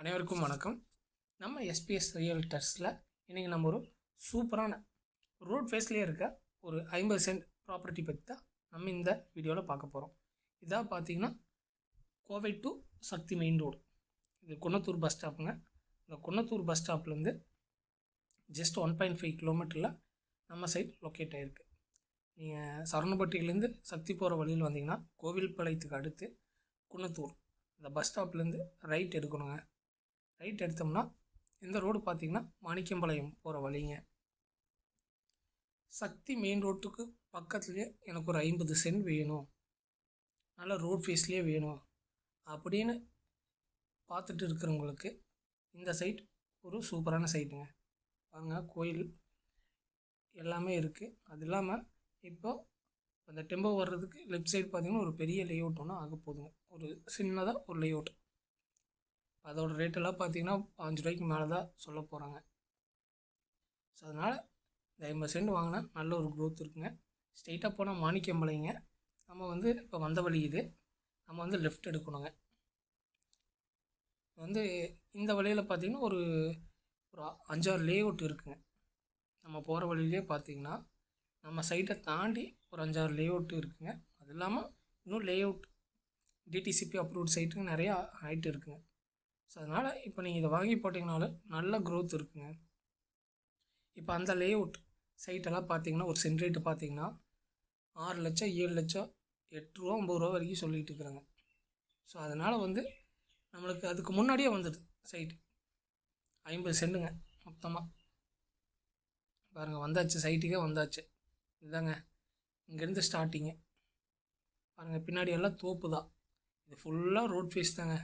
அனைவருக்கும் வணக்கம். நம்ம எஸ்பிஎஸ் ரியல்டர்ஸில் இன்றைக்கி நம்ம ஒரு சூப்பரான ரோட் ஃபேஸ்லேயே இருக்க ஒரு 50 சென்ட் ப்ராப்பர்ட்டி பற்றி தான் நம்ம இந்த வீடியோவில் பார்க்க போகிறோம். இதாக பார்த்தீங்கன்னா Kovai to Sakthi main road. இது குன்னத்தூர் பஸ் ஸ்டாப்புங்க. இந்த குன்னத்தூர் பஸ் ஸ்டாப்லேருந்து ஜஸ்ட் 1.5 கிலோமீட்டரில் நம்ம சைட் லொக்கேட் ஆகிருக்கு. நீங்கள் சரணப்பட்டியிலேருந்து சக்தி போகிற வழியில் வந்தீங்கன்னா கோவில்பாளையத்துக்கு அடுத்து குன்னத்தூர் இந்த பஸ் ஸ்டாப்லேருந்து ரைட் எடுக்கணுங்க. ரைட் எடுத்தோம்னா இந்த ரோடு பார்த்திங்கன்னா மாணிக்கம்பாளையம் போகிற வழிங்க. சக்தி மெயின் ரோட்டுக்கு பக்கத்துலேயே எனக்கு ஒரு 50 சென்ட் வேணும், நல்லா ரோட் ஃபேஸ்லேயே வேணும் அப்படின்னு பார்த்துட்டு இருக்கிறவங்களுக்கு இந்த சைட் ஒரு சூப்பரான சைட்டுங்க. பாருங்கள், கோயில் எல்லாமே இருக்குது. அது இல்லாமல் இப்போ அந்த டெம்போ வர்றதுக்கு லெஃப்ட் சைடு பார்த்திங்கன்னா ஒரு பெரிய லேஅவுட் ஒன்று ஆக போகுதுங்க. ஒரு சின்னதாக ஒரு லேஅவுட். அதோட ரேட்டெல்லாம் பார்த்திங்கன்னா 5 ரூபாய்க்கு மேலே தான் சொல்ல போகிறாங்க. ஸோ அதனால் இந்த 50 சென்ட் வாங்கினா நல்ல ஒரு க்ரோத் இருக்குங்க. ஸ்ட்ரெயிட்டாக போனால் மாணிக்கம்பாளையங்க. நம்ம இப்போ வந்த வழி இது. நம்ம லெஃப்ட் எடுக்கணுங்க. இந்த வழியில் பார்த்திங்கன்னா ஒரு 5-6 லேஅவுட் இருக்குங்க. நம்ம போகிற வழியிலே பார்த்திங்கன்னா நம்ம சைட்டை தாண்டி ஒரு 5-6 லேஅவுட் இருக்குங்க. அது இல்லாமல் இன்னும் லேஅவுட் டிடிசிபி அப்ரூவ்ட் சைட்டுங்க நிறையா ஹைட் இருக்குங்க. ஸோ அதனால் இப்போ நீங்கள் இதை வாங்கி போட்டிங்கனாலும் நல்ல க்ரோத் இருக்குங்க. இப்போ அந்த லேஅவுட் சைட்டெல்லாம் பார்த்திங்கன்னா ஒரு சென்ட் ரேட்டு பார்த்திங்கன்னா 6 லட்சம் 7 லட்சம் 8 ரூபா 9 ரூபா வரைக்கும் சொல்லிகிட்டு இருக்கிறாங்க. ஸோ அதனால் நம்மளுக்கு அதுக்கு முன்னாடியே வந்துடுது சைட்டு 50 சென்ட்டுங்க மொத்தமாக. பாருங்கள், வந்தாச்சு, சைட்டுக்கே வந்தாச்சு. இதுதாங்க இங்கேருந்து ஸ்டார்டிங்கு. பாருங்கள், பின்னாடி எல்லாம் தோப்பு தான். இது ஃபுல்லாக ரோட் ஃபேஸ் தாங்க.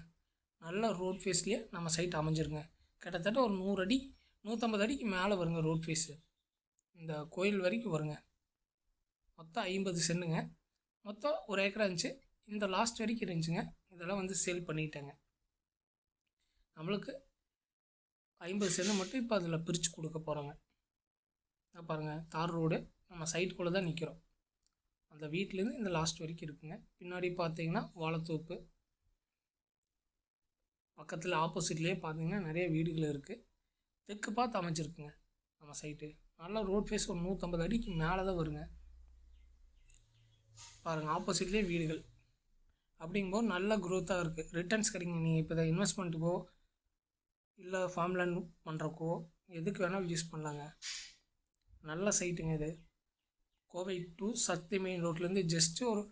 நல்ல ரோட் ஃபேஸ்லேயே நம்ம சைட் அமைஞ்சிருங்க. கிட்டத்தட்ட ஒரு 100 அடி 150 அடிக்கு மேலே வருங்க ரோட் ஃபேஸு. இந்த கோயில் வரைக்கும் வருங்க. மொத்தம் 50 சென்ட்டுங்க. மொத்தம் 1 ஏக்கரா இருந்துச்சு. இந்த லாஸ்ட் வரைக்கும் இருந்துச்சுங்க. இதெல்லாம் சேல் பண்ணிட்டாங்க. நம்மளுக்கு 50 சென்ட் மட்டும் இப்போ அதில் பிரித்து கொடுக்க போகிறாங்க. பாருங்கள், தார் ரோடு நம்ம சைட்டுக்குள்ளே தான் நிற்கிறோம். அந்த வீட்டிலேருந்து இந்த லாஸ்ட் வரைக்கும் இருக்குங்க. பின்னாடி பார்த்தீங்கன்னா வாழைத்தோப்பு. பக்கத்தில் ஆப்போசிட்லேயே பார்த்தீங்கன்னா நிறைய வீடுகள் இருக்குது. தெற்கு பார்த்து அமைச்சிருக்குங்க நம்ம சைட்டு. நல்லா ரோட் ஃபேஸ் ஒரு 150 அடிக்கு மேலே தான் வருங்க. பாருங்கள், ஆப்போசிட்லேயே வீடுகள். அப்படிங்கும்போது நல்ல க்ரோத்தாக இருக்குது. ரிட்டர்ன்ஸ் கிடைக்குங்க. நீங்கள் இப்போ இதை இன்வெஸ்ட்மெண்ட்டுக்கோ இல்லை ஃபார்ம் லேண்ட் பண்ணுறக்கோ எதுக்கு வேணாலும் யூஸ் பண்ணலாங்க. நல்ல சைட்டுங்க இது. கோவை டு சக்தி மெயின் ரோட்லேருந்து ஜஸ்ட்டு ஒரு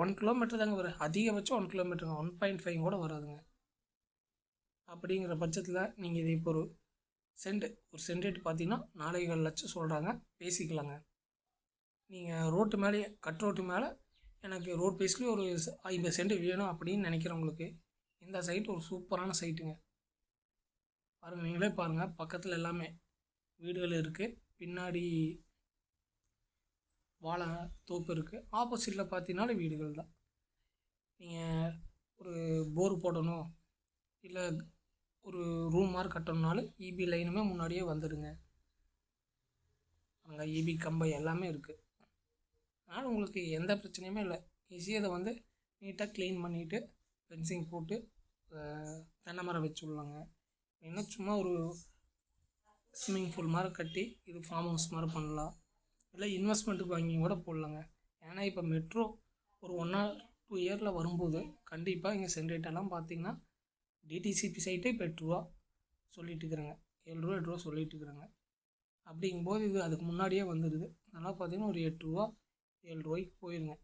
1 கிலோமீட்டர் தாங்க வரும். அதிகபட்சம் 1 கிலோமீட்டருங்க. 1.5 கூட வராதுங்க. அப்படிங்கிற பட்சத்தில் நீங்கள் இது இப்போ ஒரு சென்ட் ரேட்டு பார்த்தீங்கன்னா 4.5 லட்சம் சொல்கிறாங்க. பேசிக்கலாங்க. நீங்கள் ரோட்டு மேலே ரோட்டு மேலே எனக்கு ரோட் பேஸ்லேயே ஒரு 50 சென்ட் வேணும் அப்படின்னு நினைக்கிறவங்களுக்கு இந்த சைட்டு ஒரு சூப்பரான சைட்டுங்க. பாருங்கள், நீங்களே பாருங்கள், பக்கத்தில் எல்லாமே வீடுகள் இருக்குது. பின்னாடி வாழை தோப்பு இருக்குது. ஆப்போசிட்டில் பார்த்தீங்கன்னாலும் வீடுகள் தான். நீங்கள் ஒரு போர் போடணும் இல்லை ஒரு ரூம் மாதிரி கட்டணுனாலும் இபி லைனுமே முன்னாடியே வந்துடுங்க. அங்கே இபி கம்பை எல்லாமே இருக்குது. அதனால் உங்களுக்கு எந்த பிரச்சனையுமே இல்லை. ஈஸியாக அதை நீட்டாக க்ளீன் பண்ணிவிட்டு ஃபென்சிங் போட்டு தென்னை மரம் வச்சு விடலாங்க. இன்னும் சும்மா ஒரு ஸ்விம்மிங் பூல் மாதிரி கட்டி இது ஃபார்ம் ஹவுஸ் மாதிரி பண்ணலாம். இல்லை இன்வெஸ்ட்மெண்ட்டுக்கு வாங்கி கூட போடலாங்க. ஏன்னா இப்போ மெட்ரோ ஒரு 1 or 2 இயரில் வரும்போது கண்டிப்பாக இங்கே சென்ட் ரேட்டெல்லாம் பார்த்திங்கன்னா டிடிசிபி சைட்டே இப்போ 8 ரூபா சொல்லிட்டு இருக்கிறாங்க. 7 ரூபா 8 ரூபா சொல்லிட்டு இருக்கிறாங்க. அப்படிங்கும்போது இது அதுக்கு முன்னாடியே வந்துடுது. அதனால் பார்த்திங்கன்னா ஒரு 8 ரூபா 7 ரூபாய்க்கு போயிருங்க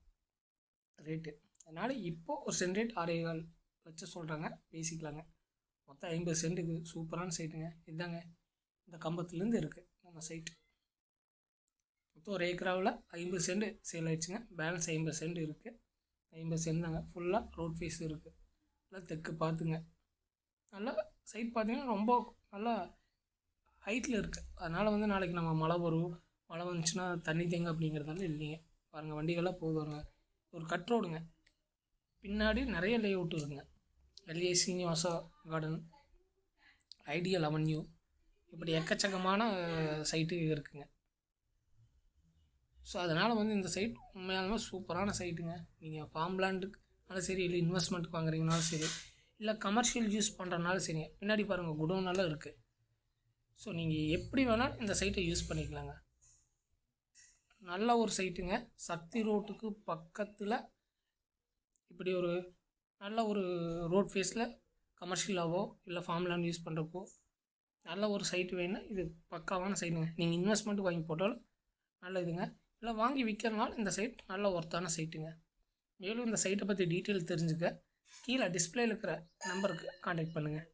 ரேட்டு. அதனால் இப்போது ஒரு சென்ட் ரேட் 6.25 லட்சம் சொல்கிறாங்க. பேசிக்கலாங்க. மொத்தம் 50 சென்ட்டுக்கு சூப்பரான சைட்டுங்க. இதுதாங்க இந்த கம்பத்துலேருந்து இருக்குது நம்ம சைட்டு. மொத்தம் 1 ஏக்கராவில் 50 சென்ட் சேல் ஆகிடுச்சுங்க. பேலன்ஸ் 50 சென்ட் இருக்குது. 50 சென்ட் தாங்க. ஃபுல்லாக ரோட் ஃபேஸ் இருக்குது. நல்லா தெற்கு பார்த்துங்க. நல்லா சைட் பார்த்திங்கன்னா ரொம்ப நல்லா ஹைட்டில் இருக்குது. அதனால் நாளைக்கு நம்ம மழை வந்துச்சுன்னா தண்ணி தேங்க அப்படிங்கிறதால இல்லைங்க. பாருங்கள், வண்டிகள்லாம் வருங்க. ஒரு கட் ரோடுங்க. பின்னாடி நிறைய லேஅவுட் இருக்குங்க. எல்ஏ சீனிவாசா கார்டன், ஐடியல் அவென்யூ, இப்படி எக்கச்சக்கமான சைட்டு இருக்குங்க. ஸோ அதனால் இந்த சைட் உண்மையாலுமே சூப்பரான சைட்டுங்க. நீங்கள் ஃபார்ம் லேண்டுக்குனாலும் சரி இல்லை இன்வெஸ்ட்மெண்ட்டுக்கு வாங்குறீங்கனாலும் சரி இல்லை கமர்ஷியல் யூஸ் பண்ணுறனாலும் சரிங்க. பின்னாடி பாருங்கள் குடோனெல்லாம் இருக்குது. ஸோ நீங்கள் எப்படி வேணால் இந்த சைட்டை யூஸ் பண்ணிக்கலாங்க. நல்ல ஒரு சைட்டுங்க. சக்தி ரோட்டுக்கு பக்கத்தில் இப்படி ஒரு நல்ல ஒரு ரோட் ஃபேஸில் கமர்ஷியலாவோ இல்லை ஃபார்ம் லேண்ட் யூஸ் பண்ணுறப்போ நல்ல ஒரு சைட்டு வேணுன்னா இது பக்காவான சைட்டுங்க. நீங்கள் இன்வெஸ்ட்மெண்ட்டு வாங்கி போட்டாலும் நல்ல இதுங்க. இல்லை வாங்கி விற்கிறனால இந்த சைட் நல்ல ஒர்த்தான சைட்டுங்க. மேலும் இந்த சைட்டை பற்றி டீட்டெயில் தெரிஞ்சுக்க கீழே டிஸ்பிளேயில் இருக்கிற நம்பருக்கு கான்டாக்ட் பண்ணுங்கள்.